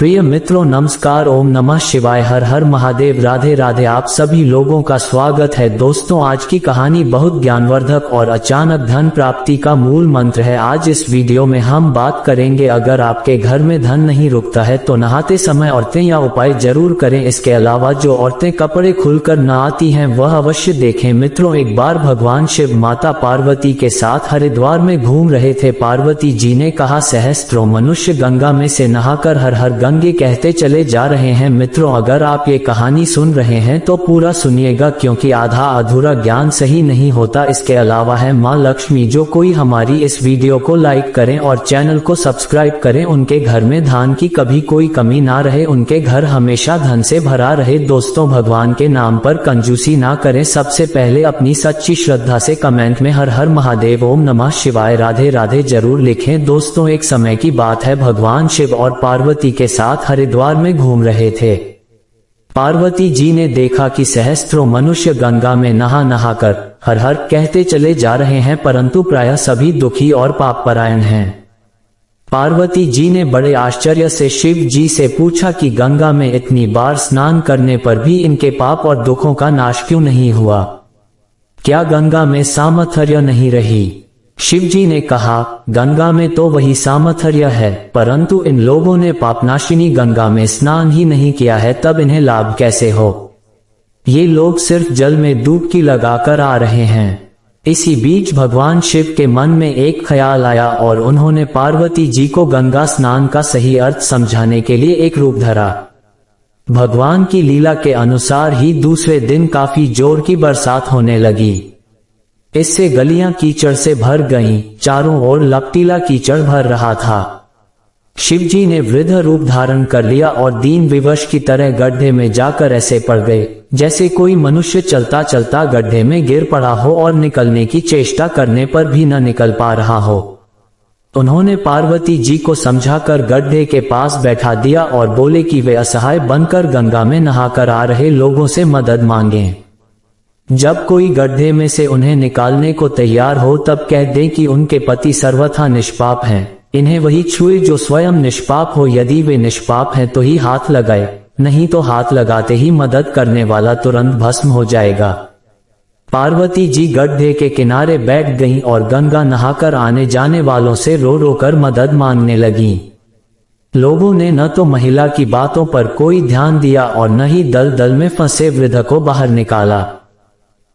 प्रिय मित्रों नमस्कार, ओम नमः शिवाय, हर हर महादेव, राधे राधे। आप सभी लोगों का स्वागत है। दोस्तों, आज की कहानी बहुत ज्ञानवर्धक और अचानक धन प्राप्ति का मूल मंत्र है। आज इस वीडियो में हम बात करेंगे, अगर आपके घर में धन नहीं रुकता है तो नहाते समय औरतें यह उपाय जरूर करें। इसके अलावा जो औरतें कपड़े खुलकर न आती हैं वह अवश्य देखें। मित्रों, एक बार भगवान शिव माता पार्वती के साथ हरिद्वार में घूम रहे थे। पार्वती जी ने कहा, सहस्त्रों मनुष्य गंगा में से नहाकर हर हर गंगे कहते चले जा रहे हैं। मित्रों, अगर आप ये कहानी सुन रहे हैं तो पूरा सुनिएगा, क्योंकि आधा अधूरा ज्ञान सही नहीं होता। इसके अलावा है माँ लक्ष्मी, जो कोई हमारी इस वीडियो को लाइक करें और चैनल को सब्सक्राइब करें, उनके घर में धन की कभी कोई कमी ना रहे, उनके घर हमेशा धन से भरा रहे। दोस्तों, भगवान के नाम पर कंजूसी ना करें। सबसे पहले अपनी सच्ची श्रद्धा से कमेंट में हर हर महादेव, ओम नमः शिवाय, राधे राधे जरूर लिखें। दोस्तों, एक समय की बात है, भगवान शिव और पार्वती के साथ हरिद्वार में घूम रहे थे। पार्वती जी ने देखा कि सहस्त्रों मनुष्य गंगा में नहा नहाकर हर हर कहते चले जा रहे हैं, परंतु प्रायः सभी दुखी और पापपरायण हैं। पार्वती जी ने बड़े आश्चर्य से शिव जी से पूछा कि गंगा में इतनी बार स्नान करने पर भी इनके पाप और दुखों का नाश क्यों नहीं हुआ? क्या गंगा में सामर्थ्य नहीं रही? शिव जी ने कहा, गंगा में तो वही सामर्थ्य है, परंतु इन लोगों ने पापनाशिनी गंगा में स्नान ही नहीं किया है, तब इन्हें लाभ कैसे हो? ये लोग सिर्फ जल में डुबकी लगाकर आ रहे हैं। इसी बीच भगवान शिव के मन में एक ख्याल आया और उन्होंने पार्वती जी को गंगा स्नान का सही अर्थ समझाने के लिए एक रूप धरा। भगवान की लीला के अनुसार ही दूसरे दिन काफी जोर की बरसात होने लगी। इससे गलियां कीचड़ से भर गईं, चारों ओर लपटीला कीचड़ भर रहा था। शिव जी ने वृद्ध रूप धारण कर लिया और दीन विवश की तरह गड्ढे में जाकर ऐसे पड़ गए जैसे कोई मनुष्य चलता चलता गड्ढे में गिर पड़ा हो और निकलने की चेष्टा करने पर भी न निकल पा रहा हो। उन्होंने पार्वती जी को समझाकर गड्ढे के पास बैठा दिया और बोले कि वे असहाय बनकर गंगा में नहाकर आ रहे लोगों से मदद मांगें। जब कोई गड्ढे में से उन्हें निकालने को तैयार हो तब कह दें कि उनके पति सर्वथा निष्पाप हैं, इन्हें वही छुए जो स्वयं निष्पाप हो। यदि वे निष्पाप हैं तो ही हाथ लगाए, नहीं तो हाथ लगाते ही मदद करने वाला तुरंत भस्म हो जाएगा। पार्वती जी गड्ढे के किनारे बैठ गईं और गंगा नहाकर आने जाने वालों से रो रो कर मदद मांगने लगीं। लोगों ने न तो महिला की बातों पर कोई ध्यान दिया और न ही दलदल में फंसे वृद्ध को बाहर निकाला।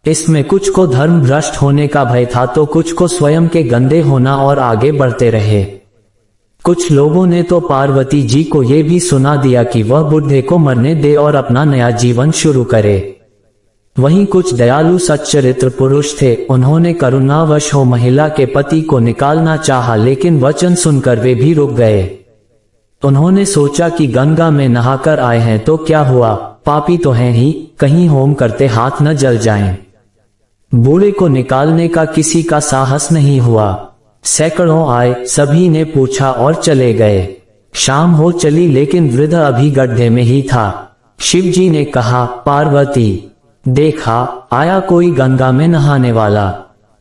इसमें कुछ को धर्म भ्रष्ट होने का भय था तो कुछ को स्वयं के गंदे होना, और आगे बढ़ते रहे। कुछ लोगों ने तो पार्वती जी को ये भी सुना दिया कि वह बुढ़े को मरने दे और अपना नया जीवन शुरू करे। वहीं कुछ दयालु सच्चरित्र पुरुष थे, उन्होंने करुणावश हो महिला के पति को निकालना चाहा, लेकिन वचन सुनकर वे भी रुक गए। उन्होंने सोचा कि गंगा में नहाकर आए हैं तो क्या हुआ, पापी तो हैं ही, कहीं होम करते हाथ न जल जाएं। बूढ़े को निकालने का किसी का साहस नहीं हुआ। सैकड़ों आए, सभी ने पूछा और चले गए। शाम हो चली लेकिन वृद्ध अभी गड्ढे में ही था। शिव जी ने कहा, पार्वती देखा, आया कोई गंगा में नहाने वाला।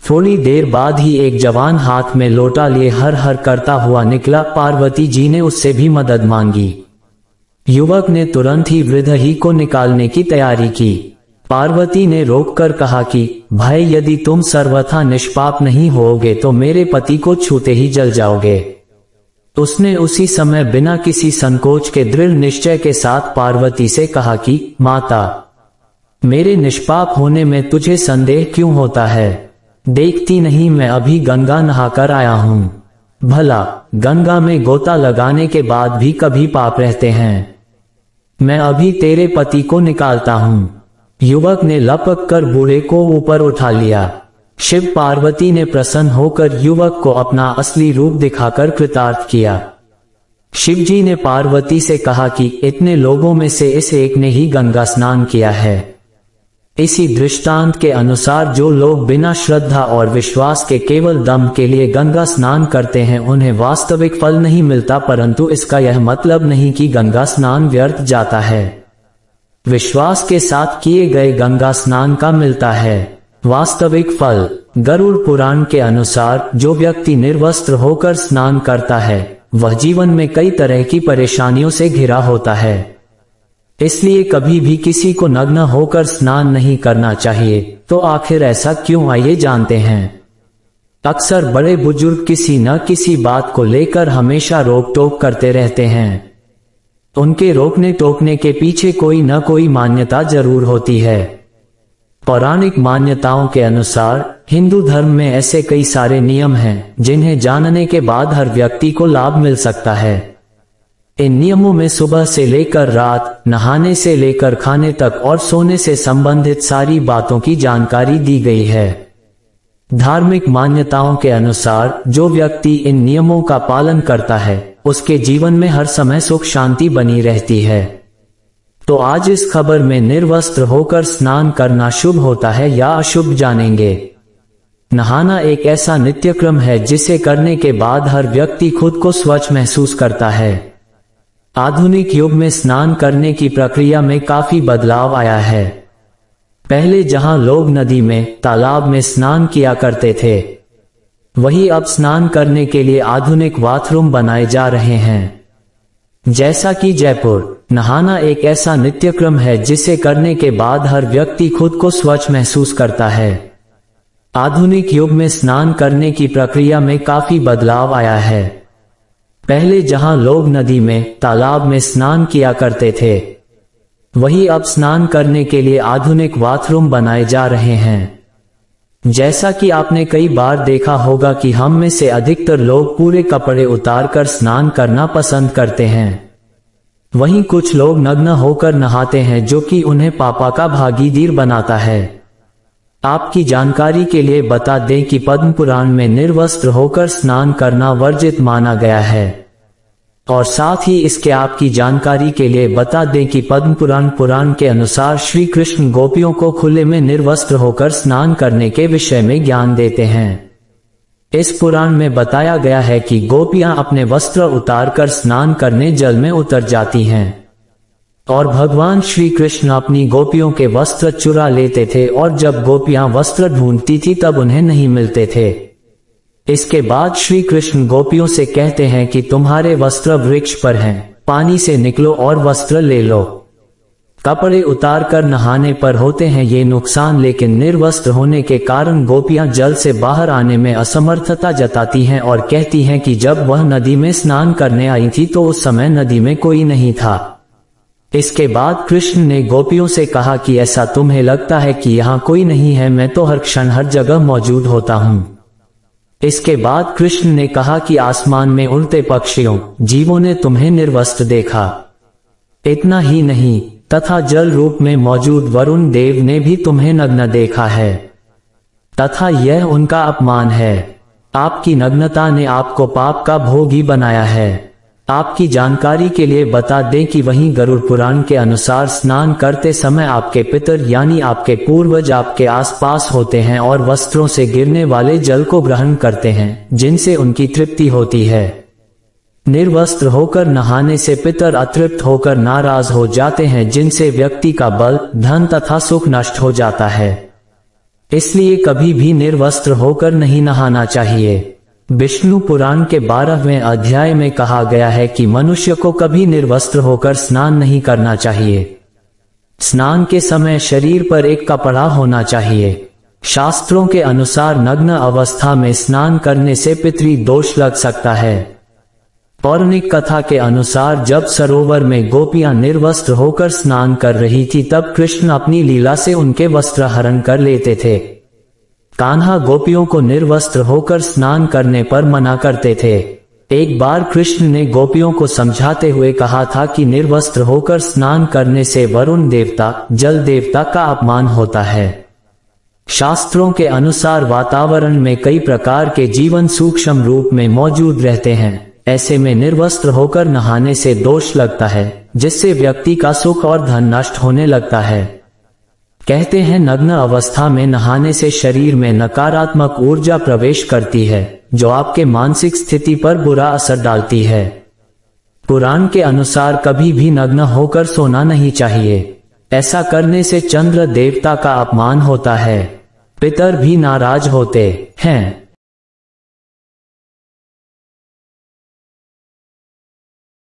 थोड़ी देर बाद ही एक जवान हाथ में लोटा लिए हर हर करता हुआ निकला। पार्वती जी ने उससे भी मदद मांगी। युवक ने तुरंत ही वृद्ध ही को निकालने की तैयारी की। पार्वती ने रोककर कहा कि भाई, यदि तुम सर्वथा निष्पाप नहीं होगे तो मेरे पति को छूते ही जल जाओगे। उसने उसी समय बिना किसी संकोच के दृढ़ निश्चय के साथ पार्वती से कहा कि माता, मेरे निष्पाप होने में तुझे संदेह क्यों होता है? देखती नहीं मैं अभी गंगा नहाकर आया हूँ। भला गंगा में गोता लगाने के बाद भी कभी पाप रहते हैं? मैं अभी तेरे पति को निकालता हूँ। युवक ने लपक कर बूढ़े को ऊपर उठा लिया। शिव पार्वती ने प्रसन्न होकर युवक को अपना असली रूप दिखाकर कृतार्थ किया। शिव जी ने पार्वती से कहा कि इतने लोगों में से इस एक ने ही गंगा स्नान किया है। इसी दृष्टांत के अनुसार जो लोग बिना श्रद्धा और विश्वास के केवल दम के लिए गंगा स्नान करते हैं उन्हें वास्तविक फल नहीं मिलता, परंतु इसका यह मतलब नहीं कि गंगा स्नान व्यर्थ जाता है। विश्वास के साथ किए गए गंगा स्नान का मिलता है वास्तविक फल। गरुड़ पुराण के अनुसार जो व्यक्ति निर्वस्त्र होकर स्नान करता है वह जीवन में कई तरह की परेशानियों से घिरा होता है। इसलिए कभी भी किसी को नग्न होकर स्नान नहीं करना चाहिए। तो आखिर ऐसा क्यों, आइए जानते हैं। अक्सर बड़े बुजुर्ग किसी न किसी बात को लेकर हमेशा रोक टोक करते रहते हैं। उनके रोकने टोकने के पीछे कोई न कोई मान्यता जरूर होती है। पौराणिक मान्यताओं के अनुसार हिंदू धर्म में ऐसे कई सारे नियम हैं जिन्हें जानने के बाद हर व्यक्ति को लाभ मिल सकता है। इन नियमों में सुबह से लेकर रात, नहाने से लेकर खाने तक और सोने से संबंधित सारी बातों की जानकारी दी गई है। धार्मिक मान्यताओं के अनुसार जो व्यक्ति इन नियमों का पालन करता है उसके जीवन में हर समय सुख शांति बनी रहती है। तो आज इस खबर में निर्वस्त्र होकर स्नान करना शुभ होता है या अशुभ जानेंगे। नहाना एक ऐसा नित्यक्रम है जिसे करने के बाद हर व्यक्ति खुद को स्वच्छ महसूस करता है। आधुनिक युग में स्नान करने की प्रक्रिया में काफी बदलाव आया है। पहले जहां लोग नदी में, तालाब में स्नान किया करते थे, वहीं अब स्नान करने के लिए आधुनिक बाथरूम बनाए जा रहे हैं। जैसा कि जयपुर, नहाना एक ऐसा नित्यक्रम है जिसे करने के बाद हर व्यक्ति खुद को स्वच्छ महसूस करता है। आधुनिक युग में स्नान करने की प्रक्रिया में काफी बदलाव आया है। पहले जहां लोग नदी में, तालाब में स्नान किया करते थे, वहीं अब स्नान करने के लिए आधुनिक बाथरूम बनाए जा रहे हैं। जैसा कि आपने कई बार देखा होगा कि हम में से अधिकतर लोग पूरे कपड़े उतारकर स्नान करना पसंद करते हैं। वहीं कुछ लोग नग्न होकर नहाते हैं जो कि उन्हें पापा का भागीदार बनाता है। आपकी जानकारी के लिए बता दें कि पद्म पुराण में निर्वस्त्र होकर स्नान करना वर्जित माना गया है। और साथ ही इसके आपकी जानकारी के लिए बता दें कि पद्म पुराण के अनुसार श्री कृष्ण गोपियों को खुले में निर्वस्त्र होकर स्नान करने के विषय में ज्ञान देते हैं। इस पुराण में बताया गया है कि गोपियां अपने वस्त्र उतारकर स्नान करने जल में उतर जाती हैं और भगवान श्री कृष्ण अपनी गोपियों के वस्त्र चुरा लेते थे और जब गोपियां वस्त्र ढूंढती थी तब उन्हें नहीं मिलते थे। इसके बाद श्री कृष्ण गोपियों से कहते हैं कि तुम्हारे वस्त्र वृक्ष पर हैं, पानी से निकलो और वस्त्र ले लो। कपड़े उतारकर नहाने पर होते हैं ये नुकसान, लेकिन निर्वस्त्र होने के कारण गोपियां जल से बाहर आने में असमर्थता जताती हैं और कहती हैं कि जब वह नदी में स्नान करने आई थी तो उस समय नदी में कोई नहीं था। इसके बाद कृष्ण ने गोपियों से कहा कि ऐसा तुम्हें लगता है कि यहाँ कोई नहीं है, मैं तो हर क्षण हर जगह मौजूद होता हूँ। इसके बाद कृष्ण ने कहा कि आसमान में उड़ते पक्षियों, जीवों ने तुम्हें निर्वस्त्र देखा। इतना ही नहीं, तथा जल रूप में मौजूद वरुण देव ने भी तुम्हें नग्न देखा है, तथा यह उनका अपमान है। आपकी नग्नता ने आपको पाप का भोगी बनाया है। आपकी जानकारी के लिए बता दें कि वहीं गरुड़ पुराण के अनुसार स्नान करते समय आपके पितर यानी आपके पूर्वज आपके आसपास होते हैं और वस्त्रों से गिरने वाले जल को ग्रहण करते हैं, जिनसे उनकी तृप्ति होती है। निर्वस्त्र होकर नहाने से पितर अतृप्त होकर नाराज हो जाते हैं, जिनसे व्यक्ति का बल, धन तथा सुख नष्ट हो जाता है। इसलिए कभी भी निर्वस्त्र होकर नहीं नहाना चाहिए। विष्णु पुराण के 12वें अध्याय में कहा गया है कि मनुष्य को कभी निर्वस्त्र होकर स्नान नहीं करना चाहिए। स्नान के समय शरीर पर एक कपड़ा होना चाहिए। शास्त्रों के अनुसार नग्न अवस्था में स्नान करने से पितृ दोष लग सकता है। पौराणिक कथा के अनुसार जब सरोवर में गोपियां निर्वस्त्र होकर स्नान कर रही थी तब कृष्ण अपनी लीला से उनके वस्त्र हरण कर लेते थे। कान्हा गोपियों को निर्वस्त्र होकर स्नान करने पर मना करते थे। एक बार कृष्ण ने गोपियों को समझाते हुए कहा था कि निर्वस्त्र होकर स्नान करने से वरुण देवता, जल देवता का अपमान होता है। शास्त्रों के अनुसार वातावरण में कई प्रकार के जीवन सूक्ष्म रूप में मौजूद रहते हैं। ऐसे में निर्वस्त्र होकर नहाने से दोष लगता है, जिससे व्यक्ति का सुख और धन नष्ट होने लगता है। कहते हैं नग्न अवस्था में नहाने से शरीर में नकारात्मक ऊर्जा प्रवेश करती है, जो आपके मानसिक स्थिति पर बुरा असर डालती है। पुराण के अनुसार कभी भी नग्न होकर सोना नहीं चाहिए। ऐसा करने से चंद्र देवता का अपमान होता है, पितर भी नाराज होते हैं।